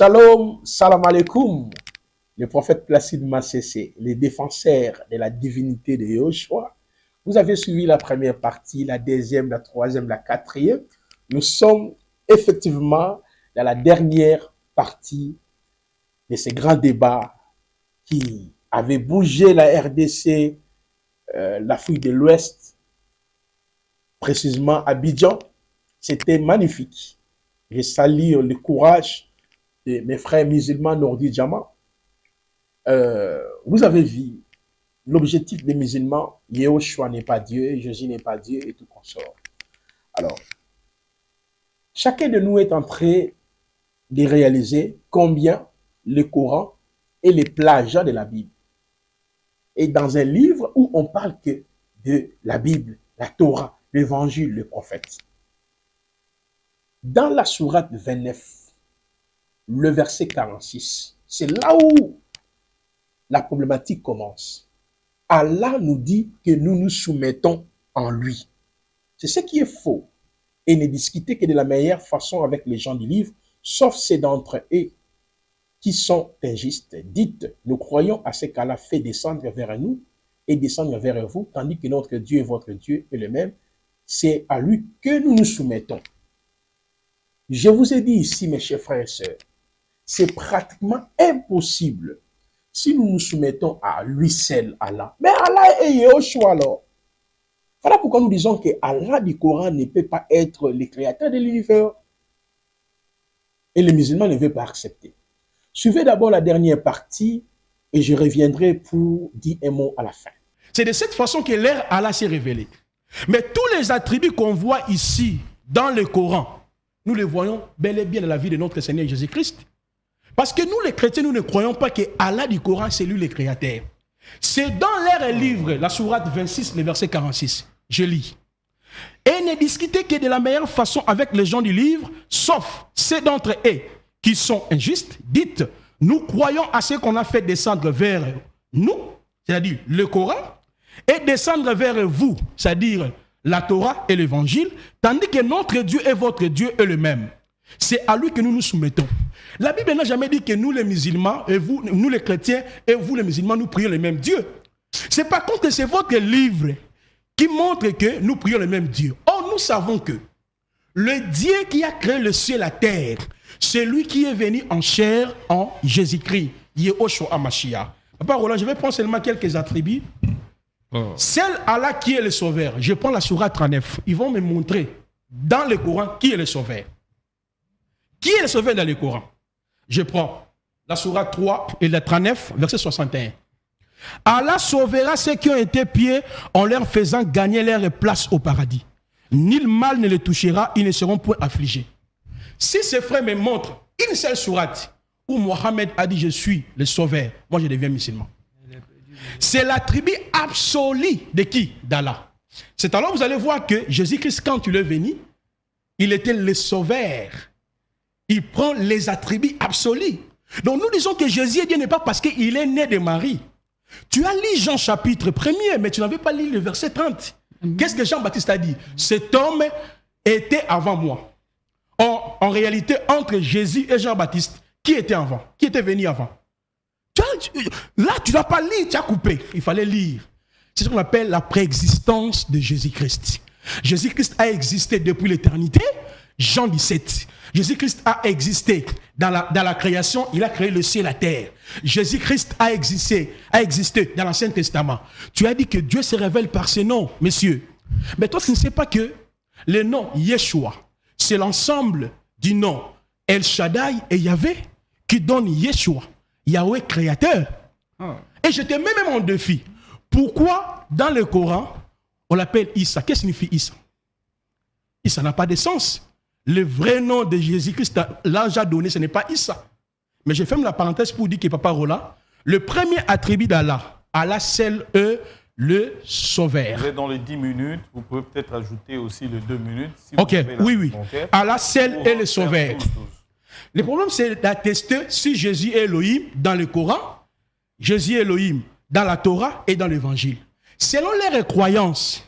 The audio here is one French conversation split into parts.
Shalom, salam alaikum. Le prophète Placide Massessé, les défenseurs de la divinité de Yahushua. Vous avez suivi la première partie, la deuxième, la troisième, la quatrième. Nous sommes effectivement dans la dernière partie de ces grands débats qui avaient bougé la RDC, l'Afrique de l'Ouest, précisément Abidjan. C'était magnifique. Je salue le courage de mes frères musulmans Nordi Djama. Vous avez vu l'objectif des musulmans, Yahushua n'est pas Dieu, Jésus n'est pas Dieu et tout consort. Alors, chacun de nous est en train de réaliser combien le Coran est les plagiats de la Bible. Et dans un livre où on parle que de la Bible, la Torah, l'Évangile, le prophète. Dans la sourate 29, le verset 46, c'est là où la problématique commence. Allah nous dit que nous nous soumettons en lui. C'est ce qui est faux. Et ne discuter que de la meilleure façon avec les gens du livre, sauf ceux d'entre eux qui sont injustes. Dites, nous croyons à ce qu'Allah fait descendre vers nous et descendre vers vous, tandis que notre Dieu et votre Dieu est le même. C'est à lui que nous nous soumettons. Je vous ai dit ici, mes chers frères et sœurs, c'est pratiquement impossible si nous nous soumettons à lui seul, Allah. Mais Allah est Yahushua alors. Voilà pourquoi nous disons que Allah du Coran ne peut pas être le créateur de l'univers. Et les musulmans ne veulent pas accepter. Suivez d'abord la dernière partie et je reviendrai pour dire un mot à la fin. C'est de cette façon que l'ère Allah s'est révélé. Mais tous les attributs qu'on voit ici dans le Coran, nous les voyons bel et bien dans la vie de notre Seigneur Jésus-Christ. Parce que nous, les chrétiens, nous ne croyons pas que Allah du Coran, c'est lui le créateur. C'est dans leur livre, la sourate 26, le verset 46. Je lis. Et ne discutez que de la meilleure façon avec les gens du livre, sauf ceux d'entre eux qui sont injustes. Dites, nous croyons à ce qu'on a fait descendre vers nous, c'est-à-dire le Coran, et descendre vers vous, c'est-à-dire la Torah et l'Évangile, tandis que notre Dieu et votre Dieu est le même. C'est à lui que nous nous soumettons. La Bible n'a jamais dit que nous les musulmans, et vous, nous les chrétiens, et vous les musulmans, nous prions le même Dieu. C'est par contre que c'est votre livre qui montre que nous prions le même Dieu. Or, nous savons que le Dieu qui a créé le ciel et la terre, c'est lui qui est venu en chair en Jésus-Christ, Yahushua HaMashiach. Papa Roland, je vais prendre seulement quelques attributs. Celle Allah qui est le sauveur. Je prends la sourate 39. Ils vont me montrer dans le Coran qui est le sauveur. Qui est le sauveur dans le Coran? Je prends la sourate 3 et la 39, verset 61. Allah sauvera ceux qui ont été pieds en leur faisant gagner leur place au paradis. Nul mal ne les touchera, ils ne seront point affligés. Si ces frères me montrent une seule sourate où Mohammed a dit je suis le sauveur, moi je deviens musulman. C'est l'attribut absolu de qui? D'Allah. C'est alors vous allez voir que Jésus-Christ, quand il est venu, il était le sauveur. Il prend les attributs absolus. Donc nous disons que Jésus est Dieu n'est pas parce qu'il est né de Marie. Tu as lu Jean chapitre 1er, mais tu n'avais pas lu le verset 30. Qu'est-ce que Jean-Baptiste a dit? Cet homme était avant moi. Or, en réalité, entre Jésus et Jean-Baptiste, qui était avant? Qui était venu avant? Là, tu n'as pas lu, tu as coupé. Il fallait lire. C'est ce qu'on appelle la préexistence de Jésus-Christ. Jésus-Christ a existé depuis l'éternité. Jean 17. Jésus-Christ a existé dans la création. Il a créé le ciel et la terre. Jésus-Christ a existé dans l'Ancien Testament. Tu as dit que Dieu se révèle par ses noms, messieurs. Mais toi, tu ne sais pas que le nom Yeshua, c'est l'ensemble du nom El Shaddai et Yahvé qui donne Yeshua. Yahweh créateur. Et je te mets même en défi. Pourquoi dans le Coran, on l'appelle Issa? Qu'est-ce que signifie Issa? Issa n'a pas de sens. Le vrai nom de Jésus-Christ, l'ange a donné, ce n'est pas Issa. Mais je ferme la parenthèse pour dire que Papa Roland, le premier attribut d'Allah, Allah seul est le sauveur. Vous êtes dans les 10 minutes, vous pouvez peut-être ajouter aussi les 2 minutes. Si ok, oui. Allah seul est le sauveur. Le problème, c'est d'attester si Jésus est Elohim dans le Coran, Jésus est Elohim dans la Torah et dans l'Évangile. Selon les croyances,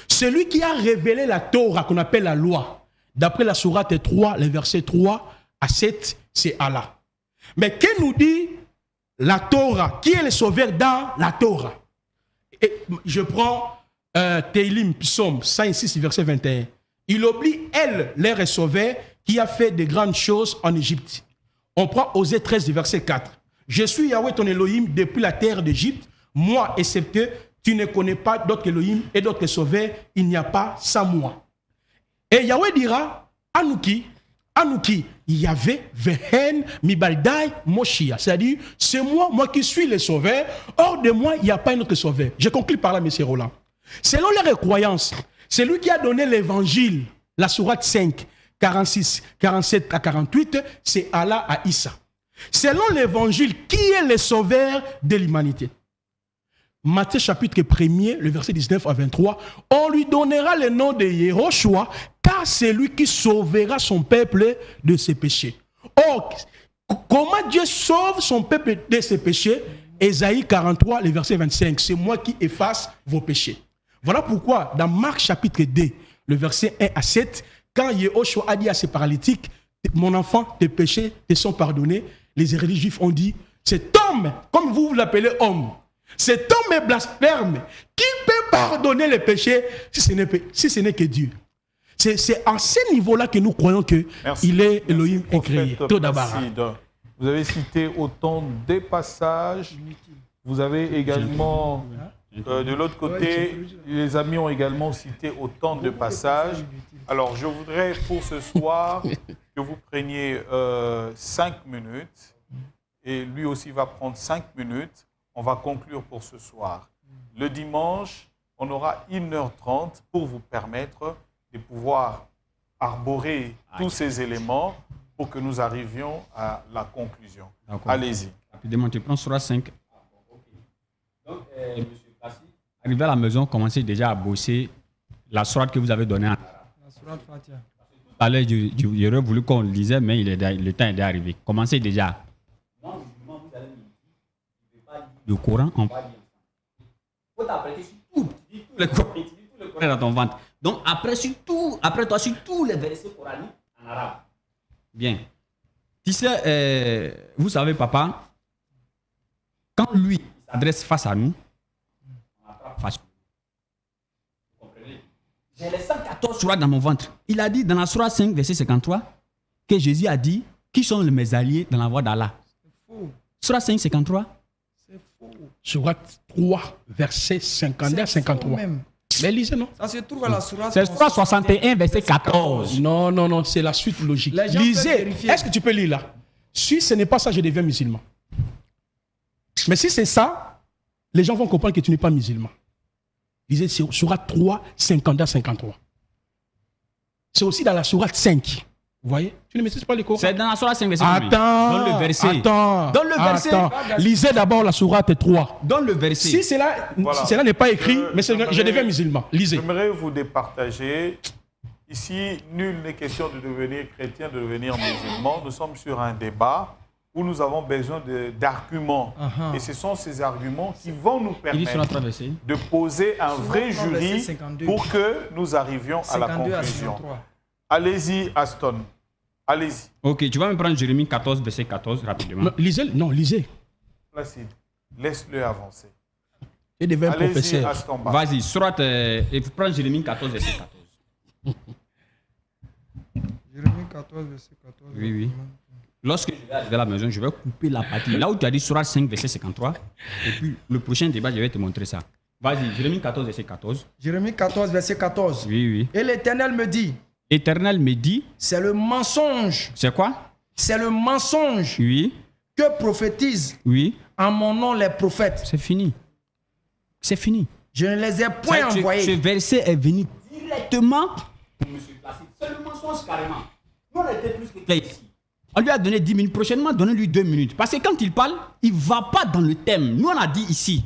celui qui a révélé la Torah, qu'on appelle la loi, d'après la sourate 3, les versets 3 à 7, c'est Allah. Mais que nous dit la Torah? Qui est le sauveur dans la Torah? Et je prends Tehillim, Psaume 106, verset 21. Il oublie, elle, leur sauveur, qui a fait de grandes choses en Égypte. On prend Osée 13, verset 4. Je suis Yahweh ton Elohim depuis la terre d'Égypte. Moi, excepté, tu ne connais pas d'autres Elohim et d'autres sauveurs. Il n'y a pas sans moi. Et Yahweh dira, Anouki, Yahvé, Vehen, Mibaldai, Moshia. C'est-à-dire, c'est moi qui suis le sauveur. Hors de moi, il n'y a pas un autre sauveur. Je conclue par là, M. Roland. Selon leurs croyances, c'est lui qui a donné l'évangile, la sourate 5, 46, 47 à 48, c'est Allah à Issa. Selon l'évangile, qui est le sauveur de l'humanité? Matthieu chapitre 1er, le verset 19 à 23, on lui donnera le nom de Yehoshua, car c'est lui qui sauvera son peuple de ses péchés. Or, comment Dieu sauve son peuple de ses péchés? Ésaïe 43, le verset 25, c'est moi qui efface vos péchés. Voilà pourquoi, dans Marc chapitre 2, le verset 1 à 7, quand Yehoshua a dit à ses paralytiques, mon enfant, tes péchés te sont pardonnés, les érudits juifs ont dit, cet homme, comme vous l'appelez homme, cet homme est blasphème. Qui peut pardonner les péchés si ce n'est que Dieu? C'est à ce niveau-là que nous croyons qu'il est Elohim incréé. Vous avez cité autant des passages. Vous avez également, de l'autre côté, les amis ont également cité autant de passages. Alors, je voudrais pour ce soir que vous preniez 5 minutes. Et lui aussi va prendre 5 minutes. On va conclure pour ce soir. Le dimanche, on aura 1h30 pour vous permettre de pouvoir arborer tous ces éléments pour que nous arrivions à la conclusion. Allez-y. Rapidement, tu prends Surah 5. Donc, M. Passi, arrivé à la maison, commencez déjà à bosser la Surah que vous avez donnée. La Surah Fatiha. Tout à l'heure, j'aurais voulu qu'on le lisait, mais le temps est arrivé. Commencez déjà. Le Coran, on va lire. Il faut t'apprêter sur tout. Tu dis tout le Coran dans ton ventre. Donc, après toi, sur tous les versets coraniques en arabe. Bien. Tu sais, vous savez, papa, quand lui s'adresse face à nous, on attrape face. Vous comprenez? J'ai les 114 surahs dans mon ventre. Il a dit dans la surah 5, verset 53, que Jésus a dit, qui sont mes alliés dans la voie d'Allah? Surah 5, 53. Sourate 3, verset 52 à 53. Mais lisez, non? Ça se trouve à la sourate. C'est Surah 61, verset 14. Non, c'est la suite logique. Lisez. Est-ce que tu peux lire là? Si ce n'est pas ça, je deviens musulman. Mais si c'est ça, les gens vont comprendre que tu n'es pas musulman. Lisez Sourate 3, 52 à 53. C'est aussi dans la sourate 5. Vous voyez? Tu ne maîtrises pas les Coran. C'est dans la sourate 5, verset 3. Dans le verset. Dans le verset. Lisez d'abord la sourate 3. Dans le verset. Si cela n'est pas écrit, mais je deviens musulman. Lisez. J'aimerais vous départager. Ici, nul n'est question de devenir chrétien, de devenir musulman. Nous sommes sur un débat où nous avons besoin d'arguments. Et ce sont ces arguments qui vont nous permettre de poser un vrai jury pour que nous arrivions à la conclusion. Allez-y, Aston. Allez-y. Ok, tu vas me prendre Jérémie 14, verset 14, rapidement. Lisez. Placide, laisse-le avancer. Il devait être professeur. Vas-y, prends Jérémie 14, verset 14. Jérémie 14, verset 14. Oui. Lorsque je vais arriver à la maison, je vais couper la partie. Là où tu as dit Surah 5, verset 53, et puis le prochain débat, je vais te montrer ça. Vas-y, Jérémie 14, verset 14. Jérémie 14, verset 14. Oui. Et l'Éternel me dit. Éternel me dit. C'est le mensonge. C'est quoi? C'est le mensonge. Oui. Que prophétisent. Oui. En mon nom les prophètes. C'est fini. C'est fini. Je ne les ai point envoyés. Ce verset est venu directement pour M. Placide. C'est le mensonge carrément. Nous, on était plus que clair ici. On lui a donné 10 minutes. Prochainement, donnez-lui 2 minutes. Parce que quand il parle, il ne va pas dans le thème. Nous, on a dit ici.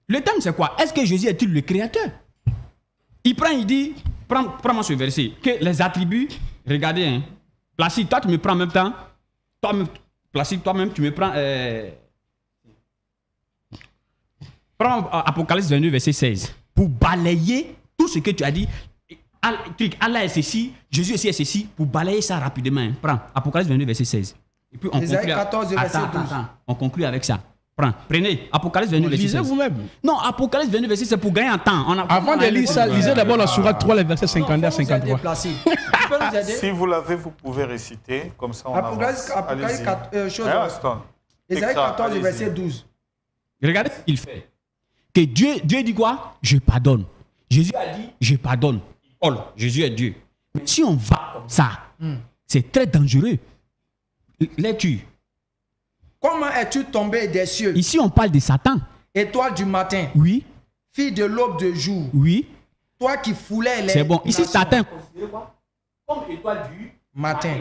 Le thème, c'est quoi? Est-ce que Jésus est-il le créateur? Il prend, il dit, prends-moi ce verset, que les attributs, regardez, hein, Placide, toi, tu me prends en même temps. Toi-même, Placide, toi-même, tu me prends... Prends Apocalypse 22, verset 16. Pour balayer tout ce que tu as dit. Allah est ceci, Jésus aussi est ceci, pour balayer ça rapidement. Hein. Prends Apocalypse 22, verset 16. Et puis on Ésaïe conclut. 14, verset 12. On conclut avec ça. Prenez. Apocalypse 22, verset Lisez 16. vous-même. Non, Apocalypse 22, verset 16, c'est pour gagner en temps. Avant de lire ça, lisez d'abord la sourate 3, les versets 52 à 53. Tu peux nous aider? Si vous l'avez, vous pouvez réciter. Comme ça, on Apocalypse avance. Allez-y. 4, chose. Un instant. Ésaïe Écran, 14, allez-y. verset 12. Regardez ce qu'il fait. Que Dieu dit quoi? Je pardonne. Jésus a dit, je pardonne. Paul, Jésus est Dieu. Mais si on va comme ça, c'est très dangereux. Lecture. Comment es-tu tombé des cieux, Ici, on parle de Satan. étoile du matin, Oui, fille de l'aube de jour, oui. toi qui foulais les C'est bon. Ici, nations. Satan. Comme étoile du matin.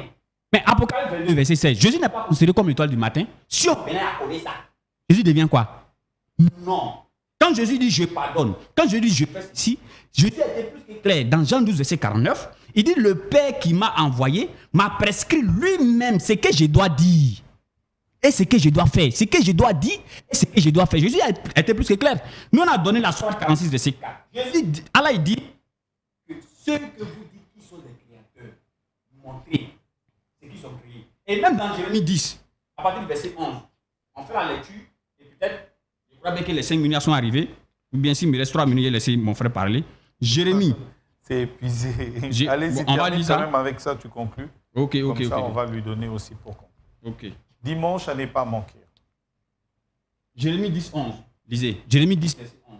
Mais Apocalypse 22, verset 16. Jésus n'est pas considéré comme l'étoile du matin. Si on venait à connaître ça, Jésus devient quoi? Non. Quand Jésus dit je pardonne, quand Jésus dit je fais ceci, Jésus était plus que clair. Dans Jean 12, verset 49, il dit le Père qui m'a envoyé m'a prescrit lui-même ce que je dois dire. Et ce que je dois faire. Ce que je dois dire et ce que je dois faire. Jésus était plus que clair. Nous, on a donné la sourate 46, verset 4. Jésus, Allah, il dit que ceux que vous dites qui sont des créateurs, montrez ce qu'ils ont créé. Et même dans Jérémie 10, à partir du verset 11, on fait la lecture et peut-être, je crois bien que les 5 minutes sont arrivées, ou bien s'il me reste 3 minutes, je vais laisser mon frère parler. Jérémie. C'est épuisé. Allez-y, Bon, on va termine lire quand ça. même avec ça, tu conclus. Ok. Comme ça, on va lui donner aussi pour conclure. Ok. Dimanche, à ne pas manquer. Jérémie 10, 11. Lisez. Jérémie 10, verset 11.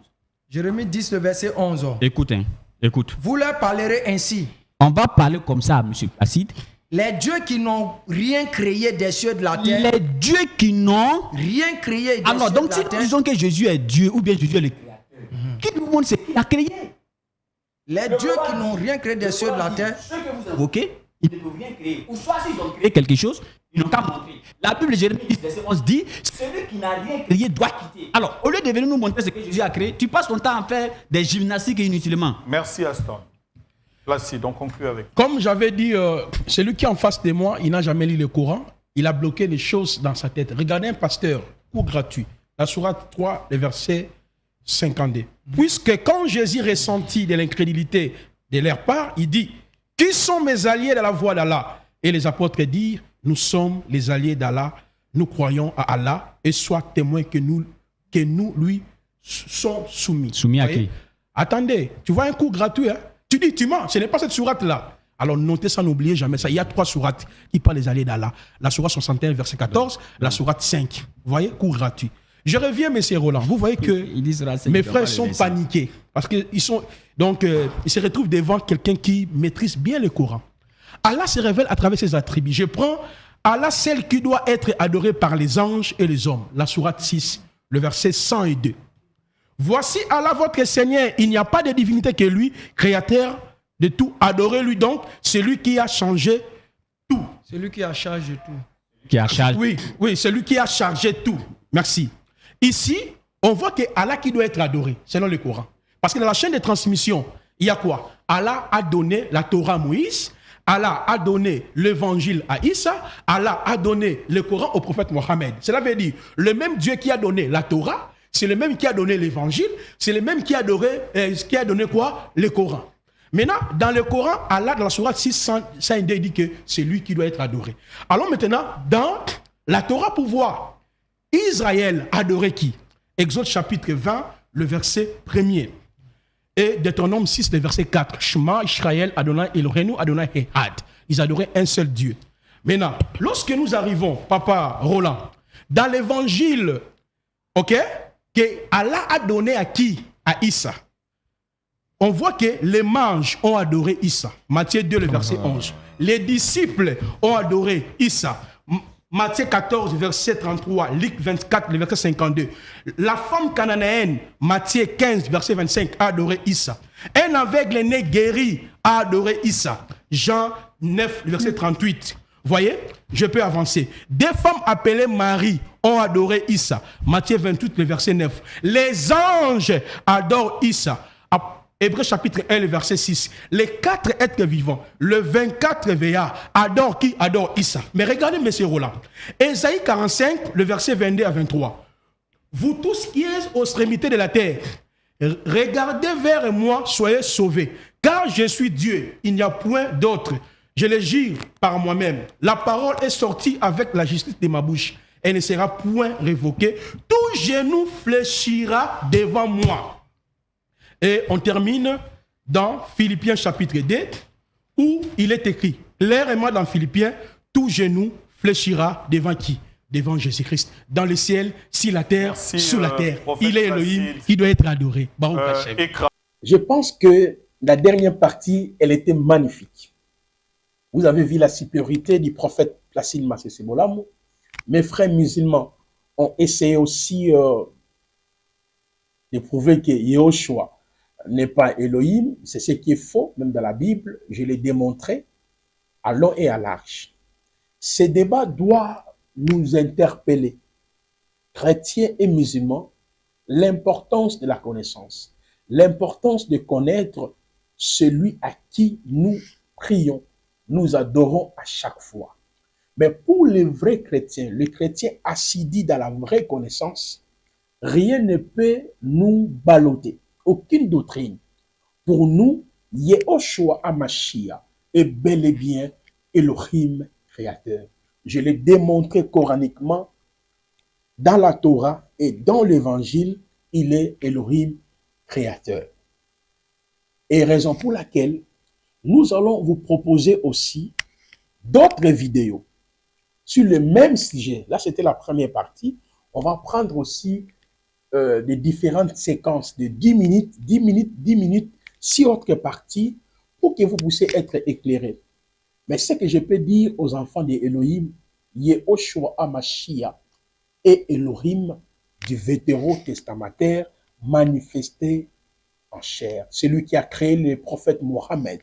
Jérémie 10, le verset 11. Écoute, écoute. Vous leur parlerez ainsi. On va parler comme ça, M. Placide. Les dieux qui n'ont rien créé des cieux et de la terre. Les dieux qui n'ont... Rien créé des Alors, cieux donc et de si la nous terre. disons que Jésus est Dieu ou bien Jésus est le créateur, qui nous montre ce qu'il a créé? Les dieux qui n'ont rien créé des cieux et de la terre. Ceux que vous invoquez, ils ne peuvent rien créer. Ou soit s'ils ont créé quelque chose, ils n'ont qu'à montrer. La Bible de Jérémie 10, verset 11 dit, celui qui n'a rien créé doit quitter. Alors, au lieu de venir nous montrer ce que Jésus a créé, tu passes ton temps à faire des gymnastiques inutilement. Merci, Aston. Placide, on conclut avec. Comme j'avais dit, celui qui est en face de moi, il n'a jamais lu le Coran. Il a bloqué les choses dans sa tête. Regardez un pasteur, cours gratuit. La sourate 3, le verset 52. Puisque quand Jésus ressentit de l'incrédulité de leur part, il dit, qui sont mes alliés dans la voie d'Allah? Et les apôtres dirent, nous sommes les alliés d'Allah, nous croyons à Allah et sois témoin que nous lui sommes soumis. Soumis à Voyez? qui? Attendez, tu vois un cours gratuit, hein? Tu dis, tu mens, ce n'est pas cette sourate-là. Alors notez ça, n'oubliez jamais ça. Il y a 3 sourates qui parlent des alliés d'Allah. La sourate 61, verset 14, la sourate 5. Vous voyez, cours gratuit. Je reviens, M. Roland. Vous voyez que mes frères sont paniqués parce qu'ils sont ils se retrouvent devant quelqu'un qui maîtrise bien le Coran. Allah se révèle à travers ses attributs. Je prends Allah, celle qui doit être adorée par les anges et les hommes. La sourate 6, le verset 102. Voici Allah votre Seigneur, il n'y a pas de divinité que lui, créateur de tout. Adorez-lui donc, c'est lui qui a changé tout. Celui qui a charge de tout. Qui a chargé. Oui, c'est lui qui a chargé tout. Merci. Ici, on voit que Allah qui doit être adoré, selon le Coran. Parce que dans la chaîne de transmission, il y a quoi? Allah a donné la Torah à Moïse, Allah a donné l'évangile à Issa, Allah a donné le Coran au prophète Mohammed. Cela veut dire, le même Dieu qui a donné la Torah, c'est le même qui a donné l'évangile, c'est le même qui a donné quoi? Le Coran. Maintenant, dans le Coran, Allah, dans la sourate 602, il dit que c'est lui qui doit être adoré. Alors maintenant, dans la Torah, pour voir Israël adorer qui? Exode chapitre 20, le verset 1er. Et Deutéronome 6, le verset 4. Shema Israël Adonai Eloheinu Adonai Ehad. Ils adoraient un seul Dieu. Maintenant, lorsque nous arrivons, Papa Roland, dans l'évangile, ok, que Allah a donné à qui? À Issa. On voit que les mages ont adoré Issa. Matthieu 2, le verset 11. Les disciples ont adoré Issa. Matthieu 14, verset 33. Luc 24, le verset 52. La femme cananéenne, Matthieu 15, verset 25, a adoré Issa. Un aveugle né guéri a adoré Issa. Jean 9, le verset 38. Voyez, je peux avancer. Des femmes appelées Marie ont adoré Issa. Matthieu 28, le verset 9. Les anges adorent Issa. Hébreux chapitre 1, le verset 6. Les 4 êtres vivants, le 24 veillards, adorent qui? Adorent Issa. Mais regardez, M. Roland. Ésaïe 45, le verset 22 à 23. Vous tous qui êtes aux extrémités de la terre, regardez vers moi, soyez sauvés. Car je suis Dieu, il n'y a point d'autre. je le jure par moi-même, la parole est sortie avec la justice de ma bouche. Elle ne sera point révoquée. Tout genou fléchira devant moi. Et on termine dans Philippiens chapitre 2, où il est écrit, clairement dans Philippiens, tout genou fléchira devant qui? Devant Jésus-Christ. Dans le ciel, sur la terre, sous la terre. Il est Elohim, il doit être adoré. Baruch Hashem. Je pense que la dernière partie, elle était magnifique. Vous avez vu la supériorité du prophète Placide Massé Bolamou. Mes frères musulmans ont essayé aussi de prouver que Yahushua n'est pas Elohim. C'est ce qui est faux, même dans la Bible. Je l'ai démontré à long et à large. Ce débat doit nous interpeller, chrétiens et musulmans, l'importance de la connaissance, l'importance de connaître celui à qui nous prions, nous adorons à chaque fois. Mais pour les vrais chrétiens, les chrétiens assidus dans la vraie connaissance, rien ne peut nous balloter, aucune doctrine. Pour nous, Yahushua HaMashiach est bel et bien Elohim créateur. Je l'ai démontré coraniquement dans la Torah et dans l'évangile, il est Elohim créateur. Et raison pour laquelle nous allons vous proposer aussi d'autres vidéos sur le même sujet. Là, c'était la première partie. On va prendre aussi des différentes séquences de 10 minutes, 10 minutes, 10 minutes, 6 autres parties pour que vous puissiez être éclairés. Mais ce que je peux dire aux enfants d'Elohim, Yahushua HaMashiach est Elohim du vétérotestamentaire manifesté en chair. Celui qui a créé le prophète Mohammed.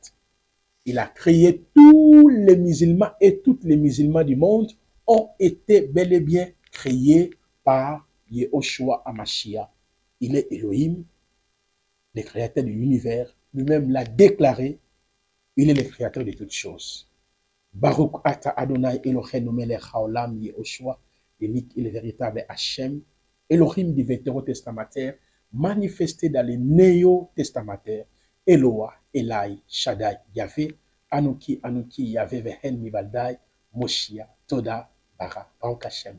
Il a créé tous les musulmans et toutes les musulmans du monde ont été bel et bien créés par Yahushua HaMashiach. Il est Elohim, le créateur de l'univers. Lui-même l'a déclaré. Il est le créateur de toutes choses. Baruch ata Adonai Eloheinu melech haolam Yahushua, l'unique et le véritable Hachem, Elohim du vétérotestamentaire, manifesté dans les néo-testamentaires, Eloah, Elai, Shaddai, Yahvé, Anuki, Yahvé, Vehen, Mibaldai, Moshia, Toda, Bara, Baruch Hashem.